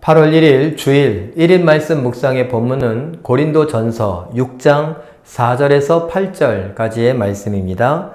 8월 1일 주일 1인 말씀 묵상의 본문은 고린도전서 6장 4절에서 8절까지의 말씀입니다.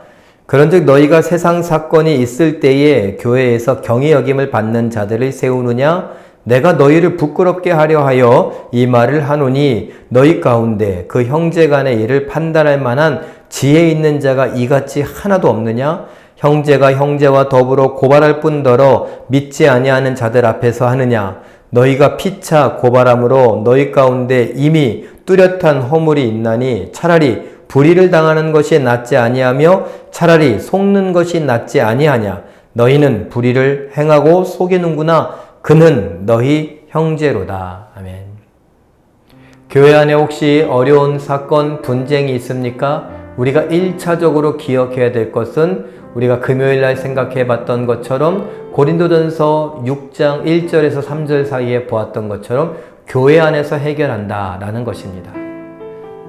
그런즉 너희가 세상 사건이 있을 때에 교회에서 경히 여김을 받는 자들을 세우느냐? 내가 너희를 부끄럽게 하려 하여 이 말을 하노니 너희 가운데 그 형제 간의 일을 판단할 만한 지혜 있는 자가 이같이 하나도 없느냐? 형제가 형제와 더불어 고발할 뿐더러 믿지 아니하는 자들 앞에서 하느냐? 너희가 피차 고발함으로 너희 가운데 이미 뚜렷한 허물이 있나니 차라리 불의를 당하는 것이 낫지 아니하며 차라리 속는 것이 낫지 아니하냐. 너희는 불의를 행하고 속이는구나. 그는 너희 형제로다. 아멘. 교회 안에 혹시 어려운 사건, 분쟁이 있습니까? 우리가 1차적으로 기억해야 될 것은 우리가 금요일날 생각해 봤던 것처럼 고린도전서 6장 1절에서 3절 사이에 보았던 것처럼 교회 안에서 해결한다 라는 것입니다.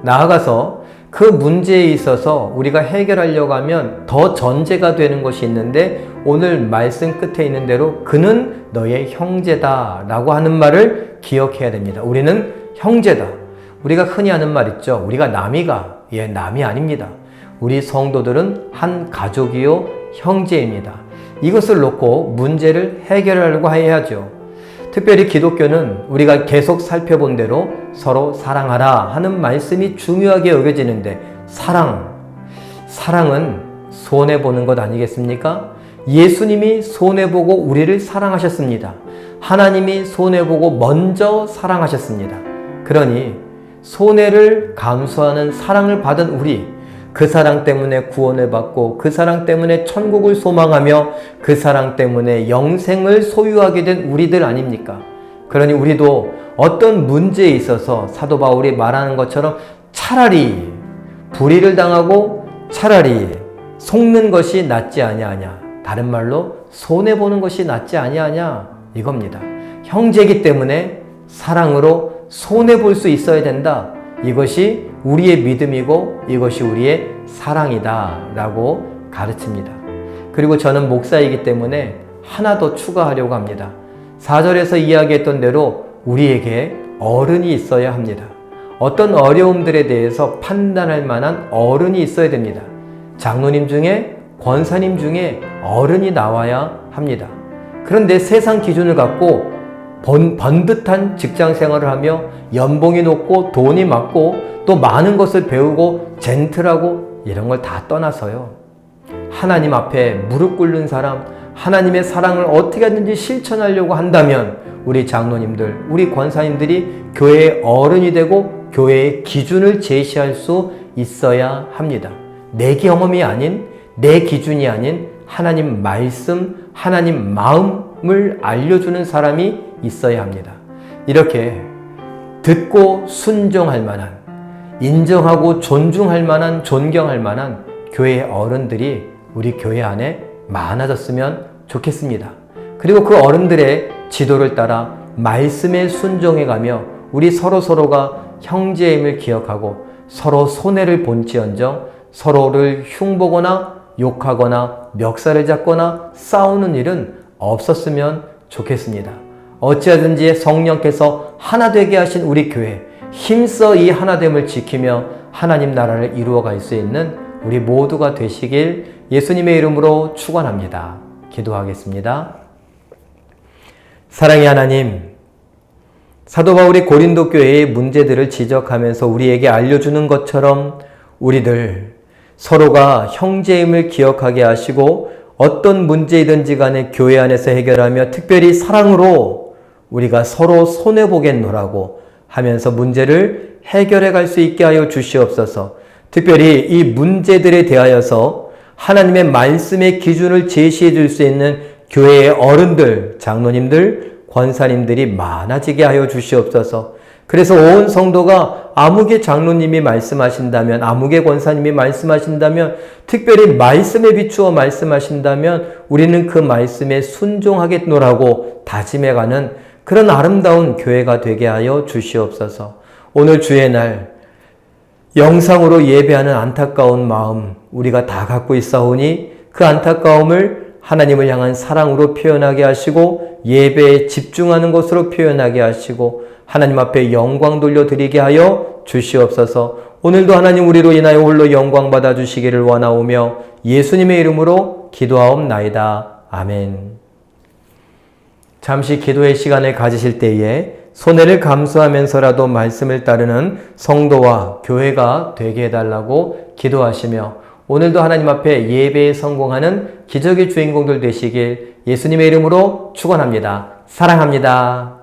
나아가서 그 문제에 있어서 우리가 해결하려고 하면 더 전제가 되는 것이 있는데 오늘 말씀 끝에 있는 대로 그는 너의 형제다 라고 하는 말을 기억해야 됩니다. 우리는 형제다. 우리가 흔히 하는 말 있죠. 우리가 남이가. 남이 아닙니다. 우리 성도들은 한 가족이요 형제입니다. 이것을 놓고 문제를 해결하려고 해야죠. 특별히 기독교는 우리가 계속 살펴본 대로 서로 사랑하라 하는 말씀이 중요하게 여겨지는데 사랑은 손해보는 것 아니겠습니까? 예수님이 손해보고 우리를 사랑하셨습니다. 하나님이 손해보고 먼저 사랑하셨습니다. 그러니 손해를 감수하는 사랑을 받은 우리, 그 사랑 때문에 구원을 받고 그 사랑 때문에 천국을 소망하며 그 사랑 때문에 영생을 소유하게 된 우리들 아닙니까? 그러니 우리도 어떤 문제에 있어서 사도 바울이 말하는 것처럼 차라리 불의를 당하고 차라리 속는 것이 낫지 아니하냐. 다른 말로 손해보는 것이 낫지 아니하냐 이겁니다. 형제이기 때문에 사랑으로 손해볼 수 있어야 된다. 이것이 우리의 믿음이고 이것이 우리의 사랑이다 라고 가르칩니다. 그리고 저는 목사이기 때문에 하나 더 추가하려고 합니다. 4절에서 이야기했던 대로 우리에게 어른이 있어야 합니다. 어떤 어려움들에 대해서 판단할 만한 어른이 있어야 됩니다. 장로님 중에 권사님 중에 어른이 나와야 합니다. 그런데 세상 기준을 갖고 번듯한 직장 생활을 하며 연봉이 높고 돈이 많고 또 많은 것을 배우고 젠틀하고 이런 걸 다 떠나서요. 하나님 앞에 무릎 꿇는 사람, 하나님의 사랑을 어떻게 하든지 실천하려고 한다면 우리 장로님들, 우리 권사님들이 교회의 어른이 되고 교회의 기준을 제시할 수 있어야 합니다. 내 경험이 아닌, 내 기준이 아닌 하나님 말씀, 하나님 마음을 알려주는 사람이 있어야 합니다. 이렇게 듣고 순종할 만한, 인정하고 존중할 만한, 존경할 만한 교회의 어른들이 우리 교회 안에 많아졌으면 좋겠습니다. 그리고 그 어른들의 지도를 따라 말씀에 순종해가며 우리 서로가 형제임을 기억하고 서로 손해를 본지언정 서로를 흉보거나 욕하거나 멱살을 잡거나 싸우는 일은 없었으면 좋겠습니다. 어찌하든지 성령께서 하나 되게 하신 우리 교회, 힘써 이 하나됨을 지키며 하나님 나라를 이루어갈 수 있는 우리 모두가 되시길 예수님의 이름으로 축원합니다. 기도하겠습니다. 사랑의 하나님, 사도 바울이 고린도 교회의 문제들을 지적하면서 우리에게 알려주는 것처럼 우리들 서로가 형제임을 기억하게 하시고 어떤 문제이든지 간에 교회 안에서 해결하며 특별히 사랑으로 우리가 서로 손해보겠노라고 하면서 문제를 해결해 갈 수 있게 하여 주시옵소서. 특별히 이 문제들에 대하여서 하나님의 말씀의 기준을 제시해 줄 수 있는 교회의 어른들, 장로님들, 권사님들이 많아지게 하여 주시옵소서. 그래서 온 성도가 아무개 장로님이 말씀하신다면, 아무개 권사님이 말씀하신다면, 특별히 말씀에 비추어 말씀하신다면 우리는 그 말씀에 순종하겠노라고 다짐해가는 그런 아름다운 교회가 되게 하여 주시옵소서. 오늘 주의 날 영상으로 예배하는 안타까운 마음 우리가 다 갖고 있사오니 그 안타까움을 하나님을 향한 사랑으로 표현하게 하시고 예배에 집중하는 것으로 표현하게 하시고 하나님 앞에 영광 돌려드리게 하여 주시옵소서. 오늘도 하나님 우리로 인하여 홀로 영광 받아 주시기를 원하오며 예수님의 이름으로 기도하옵나이다. 아멘. 잠시 기도의 시간을 가지실 때에 손해를 감수하면서라도 말씀을 따르는 성도와 교회가 되게 해달라고 기도하시며 오늘도 하나님 앞에 예배에 성공하는 기적의 주인공들 되시길 예수님의 이름으로 축원합니다. 사랑합니다.